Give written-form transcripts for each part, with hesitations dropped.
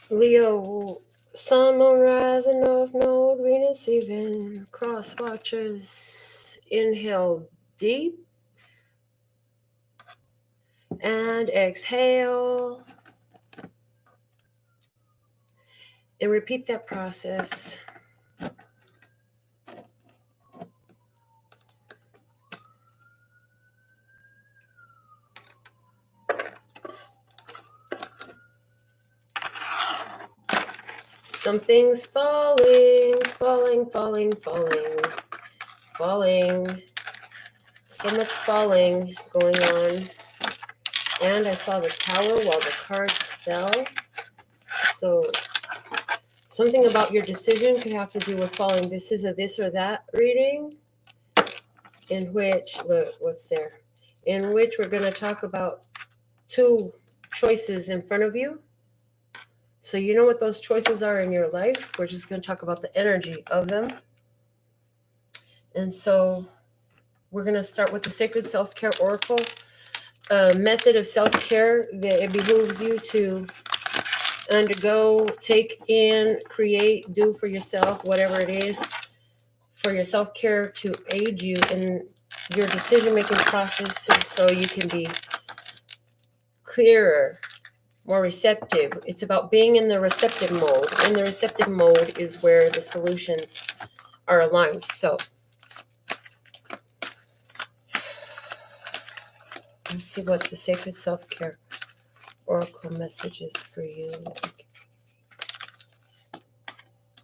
Leo, Sun, Moon, Rising, North Node, Venus, even cross watchers. Inhale deep and exhale. And repeat that process. Something's falling, falling, falling, falling, falling. So much falling going on. And I saw the tower while the cards fell. So something about your decision could have to do with falling. This is a this or that reading in which, look, what's there? In which we're going to talk about two choices in front of you. So you know what those choices are in your life. We're just going to talk about the energy of them. And so we're going to start with the Sacred Self-Care Oracle. A method of self-care that it behooves you to undergo, take in, create, do for yourself, whatever it is, for your self-care to aid you in your decision-making process so you can be clearer, more receptive. It's about being in the receptive mode. In the receptive mode is where the solutions are aligned. So let's see what the Sacred Self-Care Oracle message is for you.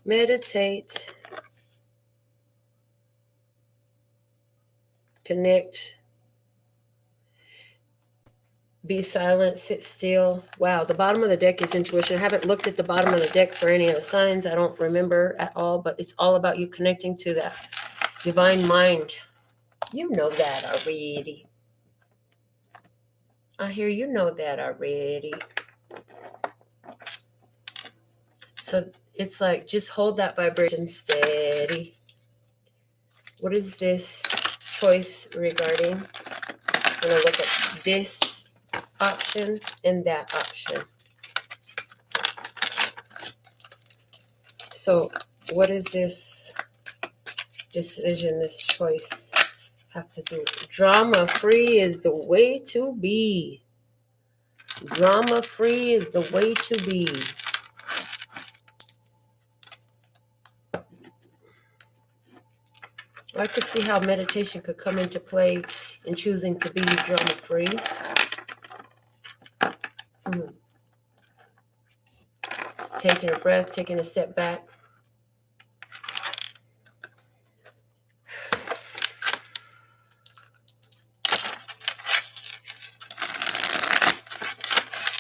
Meditate. Connect. Be silent, sit still. Wow, the bottom of the deck is intuition. I haven't looked at the bottom of the deck for any of the signs. I don't remember at all, but it's all about you connecting to that divine mind. You know that already. I hear you know that already. So it's like, just hold that vibration steady. What is this choice regarding? I'm going to look at this option and that option. So what is this decision, this choice have to do? Drama free is the way to be. Drama free is the way to be. I could see how meditation could come into play in choosing to be drama free. Taking a breath, taking a step back.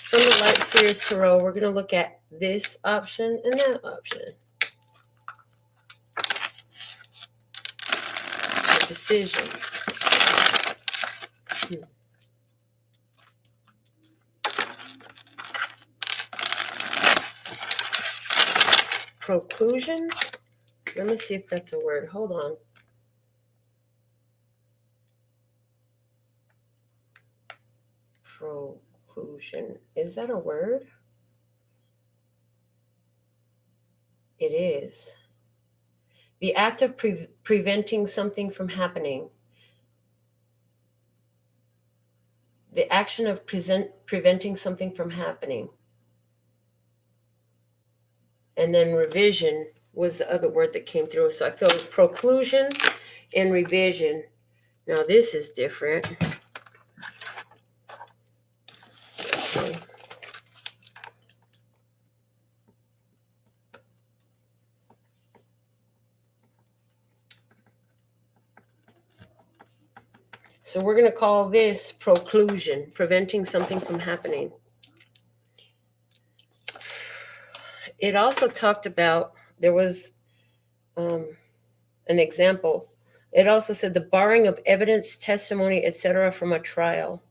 From the Light Series Tarot, we're going to look at this option and that option. The decision. Proclusion? Let me see if that's a word. Hold on. Proclusion. Is that a word? It is. The act of preventing something from happening. The action of preventing something from happening. And then revision was the other word that came through. So I feel proclusion and revision. Now this is different. Okay. So we're going to call this proclusion, preventing something from happening. It also talked about, there was an example. It also said the barring of evidence, testimony, etc. from a trial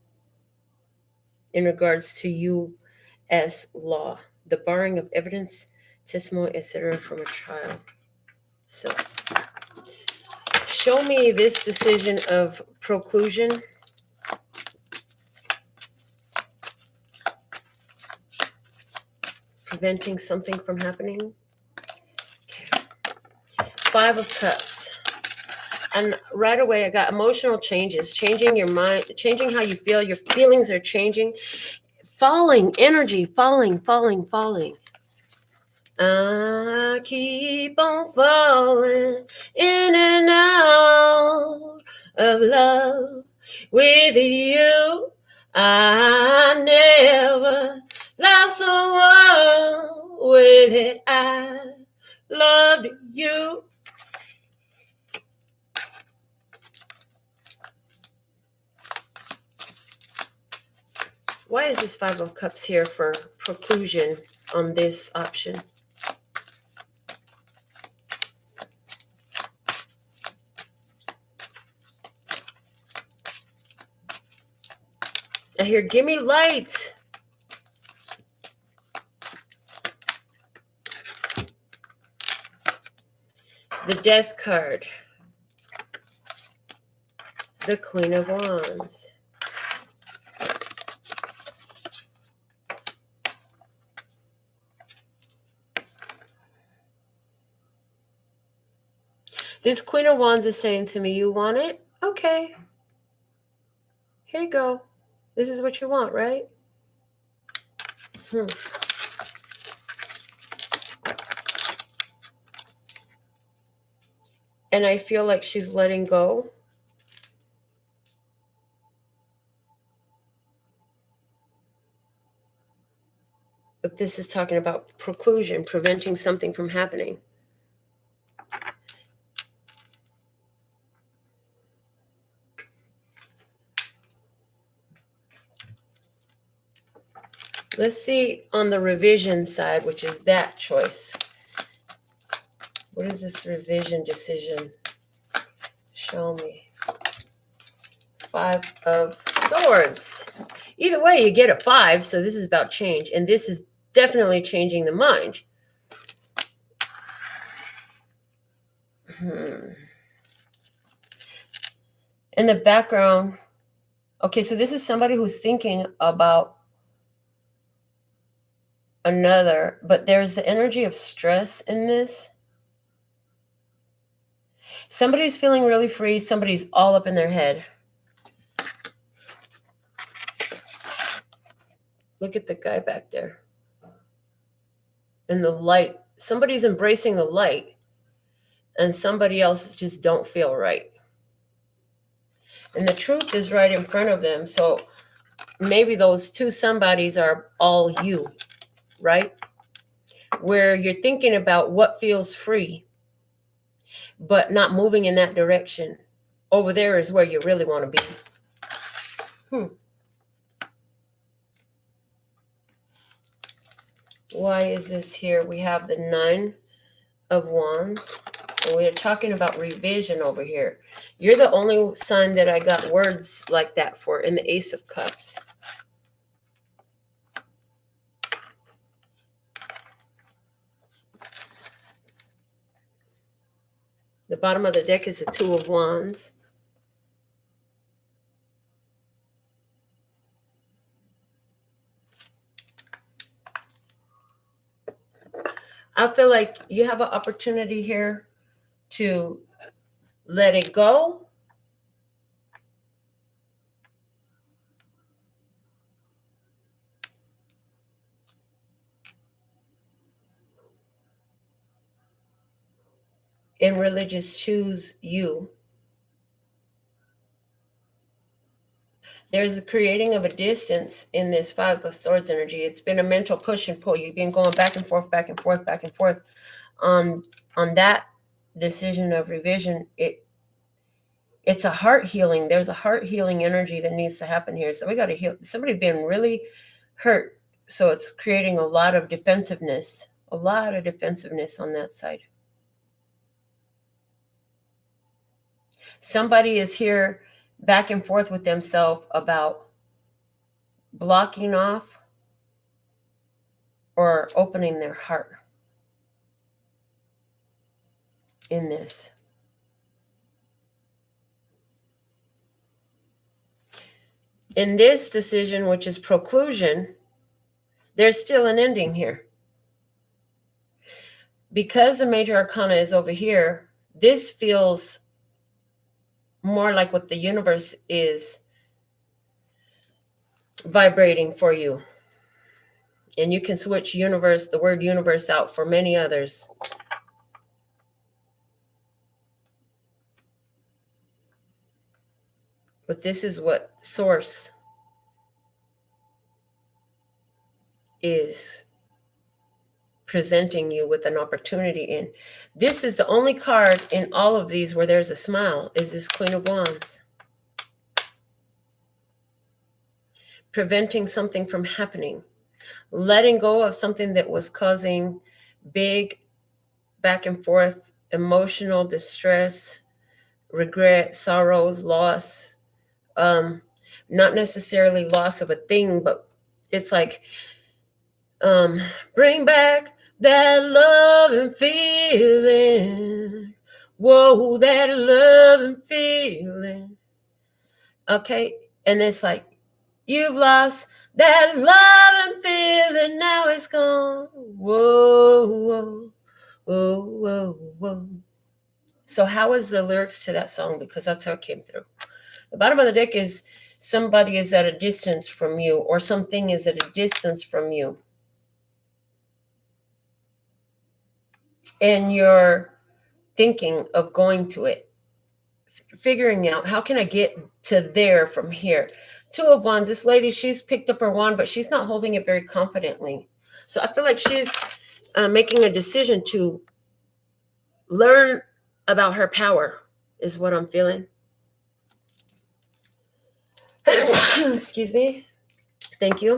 in regards to U.S. law. The barring of evidence, testimony, etc. from a trial. So show me this decision of proclusion. preventing something from happening. Okay. 5 of Cups. And right away I got emotional changes, changing your mind, changing how you feel. Your feelings are changing. Falling energy, falling. I keep on falling in and out of love with you. I never lost someone with it. I loved you. Why is this 5 of Cups here for preclusion on this option? I hear, give me light. The Death card. The Queen of Wands. This Queen of Wands is saying to me, you want it? Okay. Here you go. This is what you want, right? And I feel like she's letting go. But this is talking about preclusion, preventing something from happening. Let's see on the revision side, which is that choice. What is this revision decision? Show me. 5 of Swords. Either way, you get a 5, so this is about change. And this is definitely changing the mind. In the background, okay, so this is somebody who's thinking about another, but there's the energy of stress in this. Somebody's feeling really free. Somebody's all up in their head. Look at the guy back there. And the light. Somebody's embracing the light. And somebody else just don't feel right. And the truth is right in front of them. So maybe those two somebodies are all you, right? Where you're thinking about what feels free, but not moving in that direction. Over there is where you really want to be. Why is this here? We have the 9 of Wands. And we're talking about revision over here. You're the only sign that I got words like that for in the Ace of Cups. The bottom of the deck is the 2 of Wands. I feel like you have an opportunity here to let it go. And really just choose you. There's a creating of a distance in this 5 of Swords energy. It's been a mental push and pull. You've been going back and forth on that decision of revision. It's a heart healing. There's a heart healing energy that needs to happen here. So we got to heal. Somebody been really hurt. So it's creating a lot of defensiveness on that side. Somebody is here back and forth with themselves about blocking off or opening their heart in this. In this decision, which is preclusion, there's still an ending here. because the major arcana is over here, this feels more like what the universe is vibrating for you. And you can switch universe, the word universe, out for many others. But this is what source is presenting you with an opportunity in. This is the only card in all of these where there's a smile, is this Queen of Wands. Preventing something from happening. Letting go of something that was causing big back and forth emotional distress, regret, sorrows, loss. Not necessarily loss of a thing, but it's like, bring back that love and feeling. Whoa, that love and feeling. Okay, and it's like, you've lost that love and feeling, now it's gone. Whoa, whoa, whoa, whoa, whoa. So how is the lyrics to that song? Because that's how it came through. The bottom of the deck is somebody is at a distance from you, or something is at a distance from you. And you're thinking of going to it, figuring out, how can I get to there from here? Two of Wands, this lady, she's picked up her wand, but she's not holding it very confidently. So I feel like she's making a decision to learn about her power, is what I'm feeling. Excuse me. Thank you.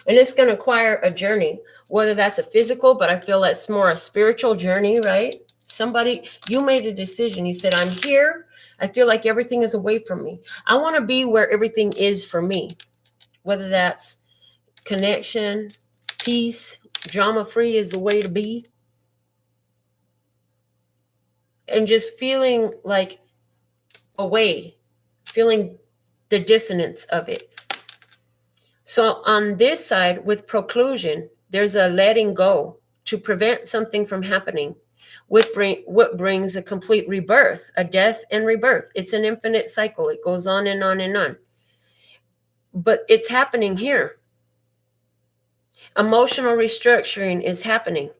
And it's going to require a journey, whether that's a physical, but I feel that's more a spiritual journey, right? Somebody, you made a decision. You said, I'm here. I feel like everything is away from me. I want to be where everything is for me, whether that's connection, peace, drama-free is the way to be. And just feeling like away, feeling the dissonance of it. So on this side with preclusion, there's a letting go to prevent something from happening. What brings a complete rebirth, a death and rebirth. It's an infinite cycle. It goes on and on and on. But it's happening here. Emotional restructuring is happening.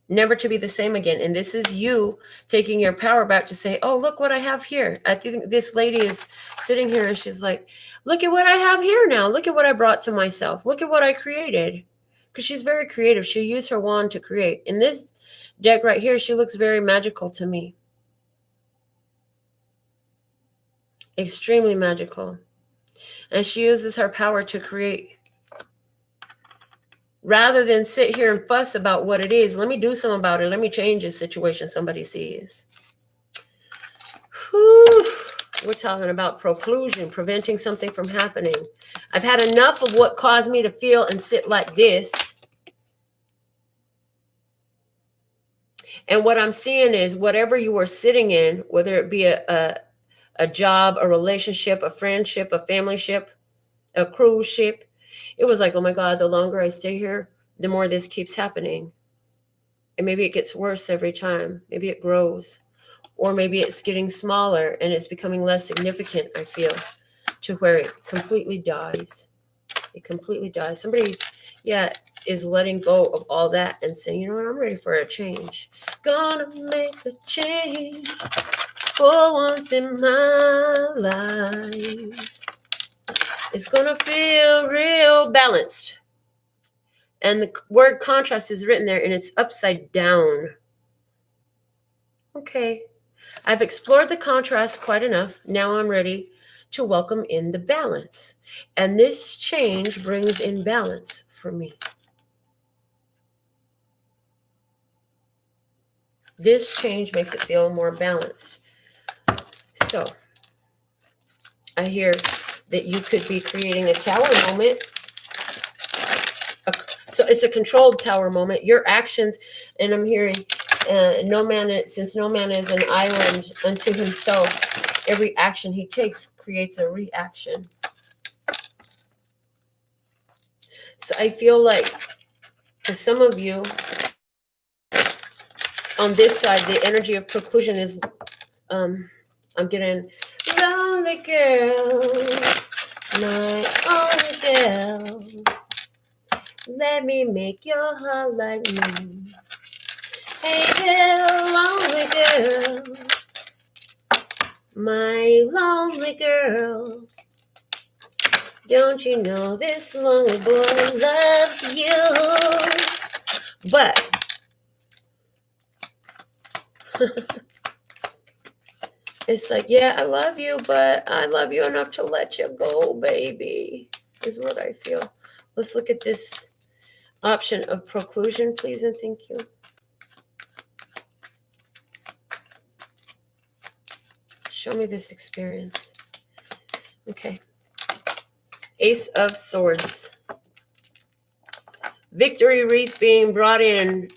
Never to be the same again. And this is you taking your power back to say, oh, look what I have here. I think this lady is sitting here and she's like, look at what I have here now. Look at what I brought to myself. Look at what I created. Because she's very creative. She'll use her wand to create. In this deck right here, she looks very magical to me. Extremely magical. And she uses her power to create. Rather than sit here and fuss about what it is, let me do something about it. Let me change a situation somebody sees. Whew. We're talking about preclusion, preventing something from happening. I've had enough of what caused me to feel and sit like this. And what I'm seeing is whatever you were sitting in, whether it be a job, a relationship, a friendship, a family ship, a cruise ship, it was like, oh my God, the longer I stay here, the more this keeps happening. And maybe it gets worse every time. Maybe it grows. Or maybe it's getting smaller and it's becoming less significant, I feel, to where it completely dies. It completely dies. Somebody, is letting go of all that and saying, you know what, I'm ready for a change. Gonna make a change for once in my life. It's going to feel real balanced. And the word contrast is written there and it's upside down. Okay. I've explored the contrast quite enough. Now I'm ready to welcome in the balance. And this change brings in balance for me. This change makes it feel more balanced. So I hear that you could be creating a tower moment. So it's a controlled tower moment. Your actions, and I'm hearing, since no man is an island unto himself, every action he takes creates a reaction. So I feel like for some of you, On this side, the energy of preclusion is, I'm getting lonely girl, my only girl. Let me make your heart like me. Hey girl, lonely girl, my lonely girl. Don't you know this lonely boy loves you? But it's like, yeah, I love you, but I love you enough to let you go, baby, is what I feel. Let's look at this option of preclusion, please, and thank you. Show me this experience. Okay. Ace of Swords. Victory wreath being brought in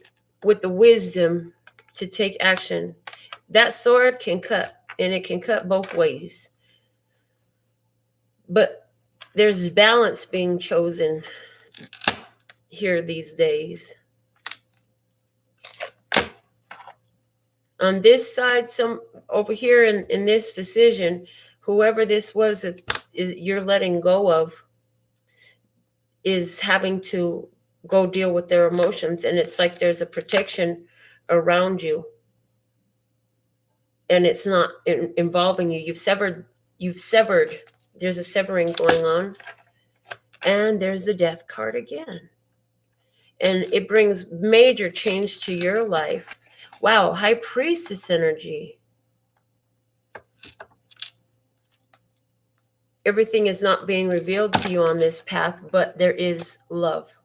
with the wisdom to take action. That sword can cut, and it can cut both ways. But there's balance being chosen here these days. On this side, some over here in this decision, whoever this was that you're letting go of is having to go deal with their emotions, and it's like there's a protection around you, and it's not involving you. You've severed. There's a severing going on, and there's the Death card again, and it brings major change to your life. Wow, High Priestess energy. Everything is not being revealed to you on this path, but there is love.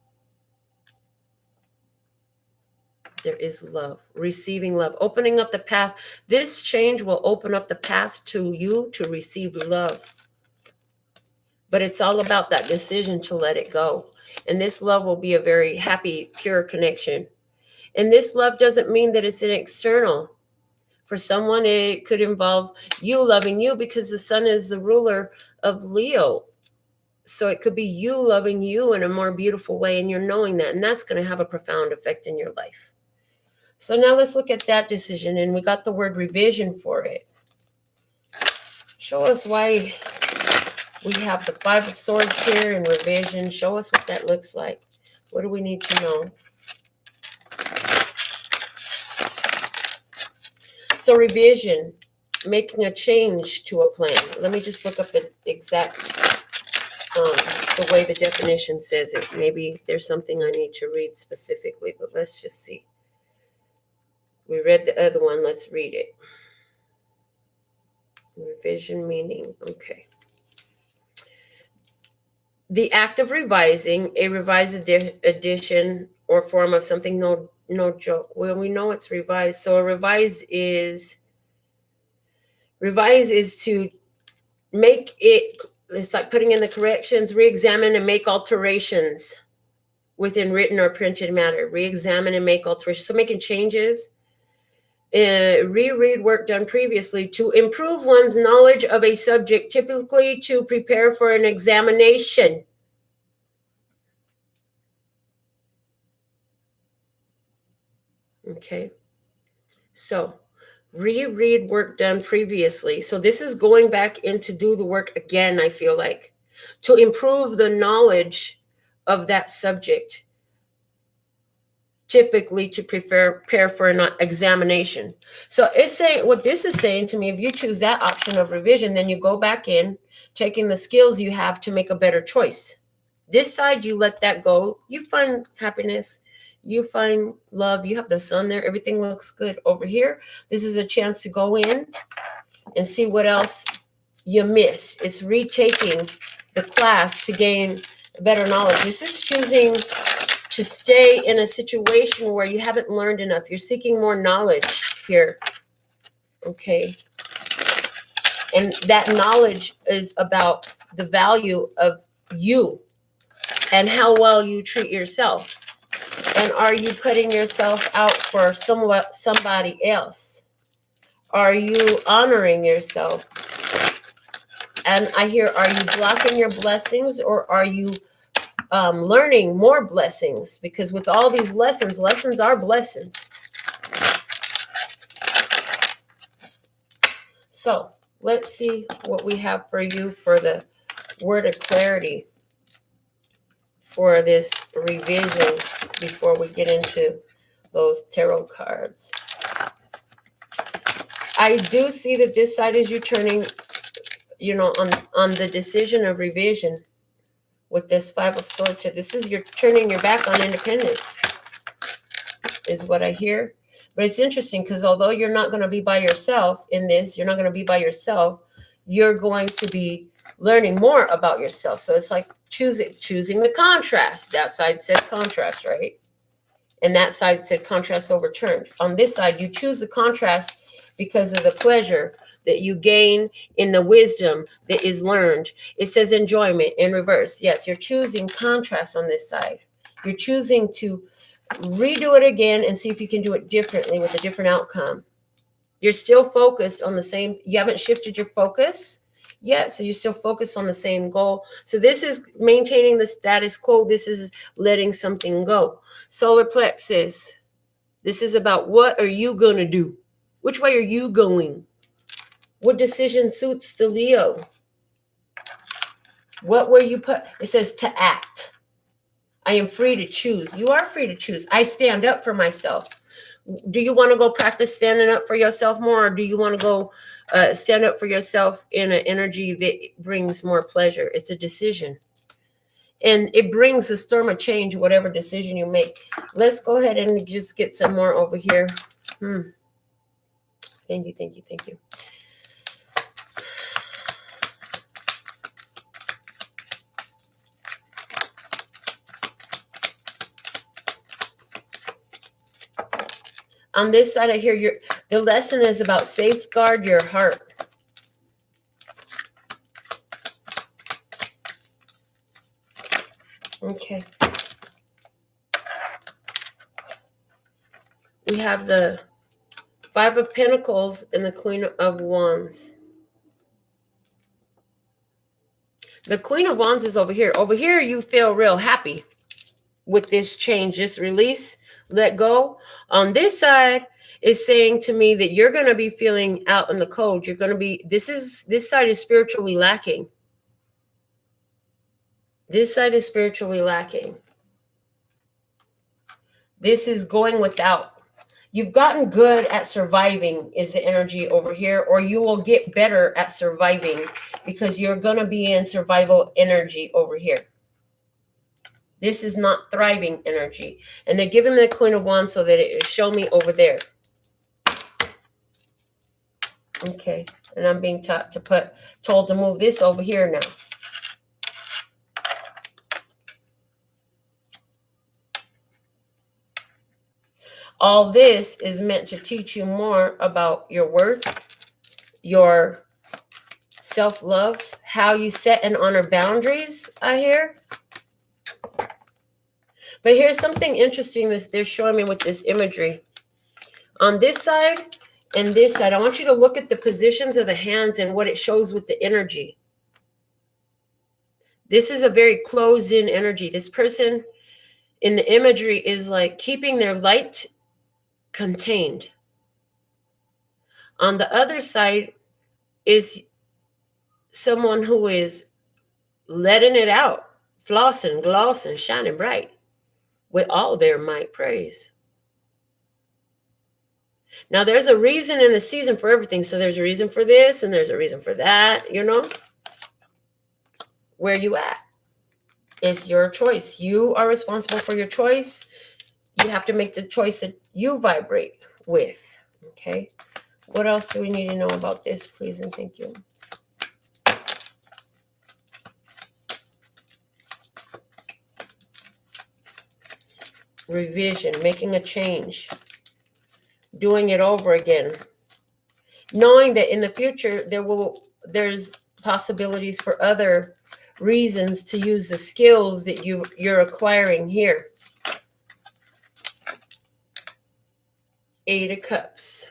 There is love, receiving love, opening up the path. This change will open up the path to you to receive love. But it's all about that decision to let it go. And this love will be a very happy, pure connection. And this love doesn't mean that it's an external. For someone, it could involve you loving you because the sun is the ruler of Leo. So it could be you loving you in a more beautiful way, and you're knowing that. And that's going to have a profound effect in your life. So now let's look at that decision. And we got the word revision for it. Show us why we have the Five of Swords here and revision. Show us what that looks like. What do we need to know? So revision, making a change to a plan. Let me just look up the exact, the way the definition says it. Maybe there's something I need to read specifically, but let's just see. We read the other one. Let's read it. Revision meaning, okay. The act of revising, a revised edition or form of something, no joke. Well, we know it's revised. So a revise is to make it, it's like putting in the corrections, re-examine and make alterations within written or printed matter. Re-examine and make alterations. So making changes. Reread work done previously to improve one's knowledge of a subject, typically to prepare for an examination. Okay. So reread work done previously. So this is going back in to do the work again, I feel like, to improve the knowledge of that subject, typically to prepare for an examination. So it's saying, what this is saying to me, if you choose that option of revision, then you go back in, taking the skills you have to make a better choice. This side, you let that go. You find happiness. You find love. You have the sun there. Everything looks good. Over here, this is a chance to go in and see what else you missed. It's retaking the class to gain better knowledge. This is choosing to stay in a situation where you haven't learned enough. You're seeking more knowledge here. Okay. And that knowledge is about the value of you and how well you treat yourself. And are you putting yourself out for somebody else? Are you honoring yourself? And I hear, are you blocking your blessings, or are you learning more blessings? Because with all these lessons are blessings. So let's see what we have for you for the word of clarity for this revision before we get into those tarot cards. I do see that this side is you turning, you know, on the decision of revision with this Five of Swords here. This is you're turning your back on independence, is what I hear. But it's interesting because although you're not going to be by yourself in this, you're not going to be by yourself, you're going to be learning more about yourself. So it's like choosing the contrast. That side said contrast, right? And that side said contrast overturned. On this side, you choose the contrast because of the pleasure that you gain in the wisdom that is learned. It says enjoyment in reverse. Yes, you're choosing contrast on this side. You're choosing to redo it again and see if you can do it differently with a different outcome. You're still focused on the same, you haven't shifted your focus yet, so you're still focused on the same goal. So this is maintaining the status quo. This is letting something go. Solar plexus. This is about what are you going to do? Which way are you going? What decision suits the Leo? What will you put? It says to act. I am free to choose. You are free to choose. I stand up for myself. Do you want to go practice standing up for yourself more, or do you want to go stand up for yourself in an energy that brings more pleasure? It's a decision. And it brings a storm of change, whatever decision you make. Let's go ahead and just get some more over here. Thank you, thank you, thank you. On this side, I hear the lesson is about safeguard your heart. Okay. We have the Five of Pentacles and the Queen of Wands. The Queen of Wands is over here. Over here, you feel real happy with this change, this release, let go. On this side is saying to me that you're going to be feeling out in the cold. You're going to be, this side is spiritually lacking. This side is spiritually lacking. This is going without. You've gotten good at surviving is the energy over here, or you will get better at surviving because you're going to be in survival energy over here. This is not thriving energy. And they're giving me the Queen of Wands so that it will show me over there. Okay. And I'm being told to move this over here now. All this is meant to teach you more about your worth, your self-love, how you set and honor boundaries, I hear. But here's something interesting that they're showing me with this imagery. On this side and this side, I want you to look at the positions of the hands and what it shows with the energy. This is a very closed-in energy. This person in the imagery is like keeping their light contained. On the other side is someone who is letting it out, flossing, glossing, shining bright with all their might. Praise. Now, there's a reason and a season for everything. So there's a reason for this and there's a reason for that, you know. Where you at? It's your choice. You are responsible for your choice. You have to make the choice that you vibrate with. Okay. What else do we need to know about this, please and thank you? Revision, making a change, doing it over again, knowing that in the future there's possibilities for other reasons to use the skills that you're acquiring here. Eight of Cups.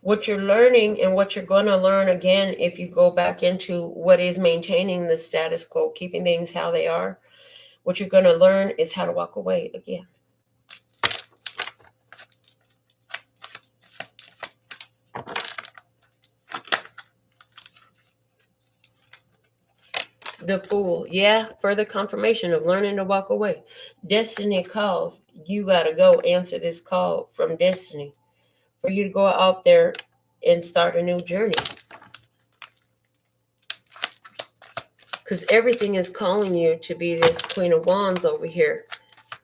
What you're learning and what you're going to learn again, if you go back into what is maintaining the status quo, keeping things how they are, what you're going to learn is how to walk away again. The Fool. Yeah, further confirmation of learning to walk away. Destiny calls. You got to go answer this call from destiny for you to go out there and start a new journey. Because everything is calling you to be this Queen of Wands over here.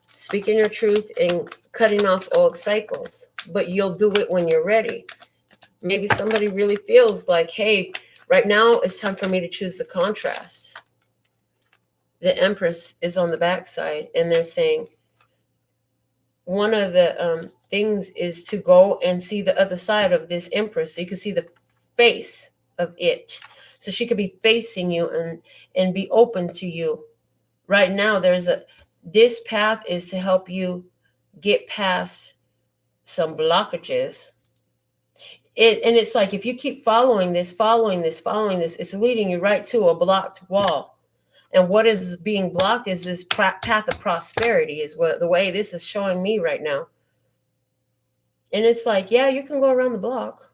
Speaking your truth and cutting off old cycles. But you'll do it when you're ready. Maybe somebody really feels like, hey, right now it's time for me to choose the contrast. The Empress is on the backside, and they're saying one of the things is to go and see the other side of this Empress, so you can see the face of it. So she could be facing you and be open to you. Right now, this path is to help you get past some blockages. And it's like if you keep following this, it's leading you right to a blocked wall. And what is being blocked is this path of prosperity, is what the way this is showing me right now. And it's like, yeah, you can go around the block.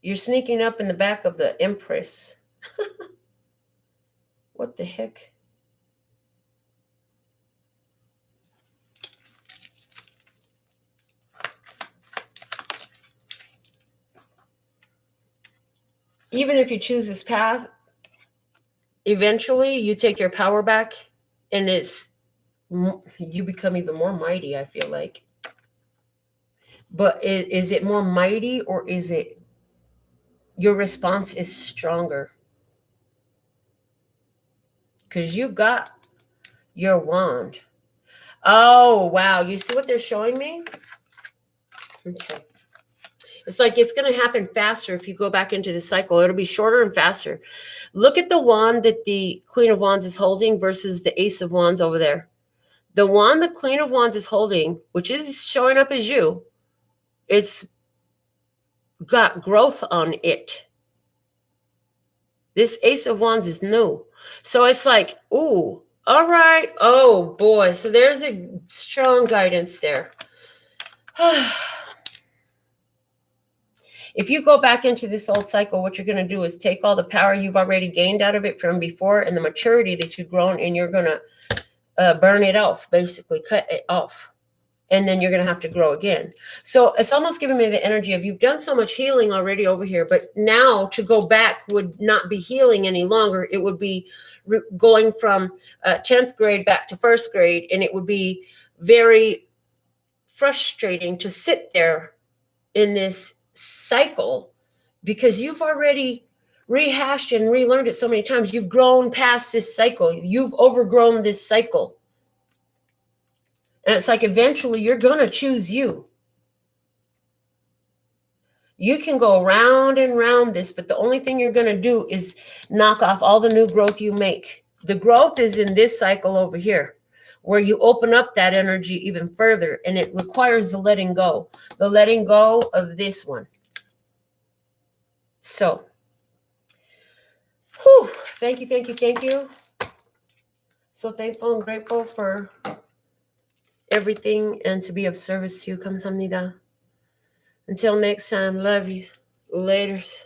You're sneaking up in the back of the Empress. What the heck? Even if you choose this path, eventually you take your power back, and you become even more mighty, I feel like. But is it more mighty, or is it your response is stronger? Because you got your wand. Oh, wow. You see what they're showing me? Okay. It's like it's going to happen faster if you go back into the cycle. It'll be shorter and faster. Look at the wand that the Queen of Wands is holding versus the Ace of Wands over there. The wand the Queen of Wands is holding, which is showing up as you, it's got growth on it. This Ace of Wands is new. So it's like, ooh, all right. Oh, boy. So there's a strong guidance there. If you go back into this old cycle, what you're going to do is take all the power you've already gained out of it from before and the maturity that you've grown, and you're going to burn it off, basically cut it off. And then you're going to have to grow again. So it's almost giving me the energy of you've done so much healing already over here, but now to go back would not be healing any longer. It would be going from 10th grade back to 1st grade, and it would be very frustrating to sit there in this cycle because you've already rehashed and relearned it so many times. You've grown past this cycle. You've overgrown this cycle. And it's like eventually you're going to choose you. You can go round and round this, but the only thing you're going to do is knock off all the new growth you make. The growth is in this cycle over here, where you open up that energy even further, and it requires the letting go of this one. So, thank you. So thankful and grateful for everything and to be of service to you. 감사합니다. Until next time, love you. Laters.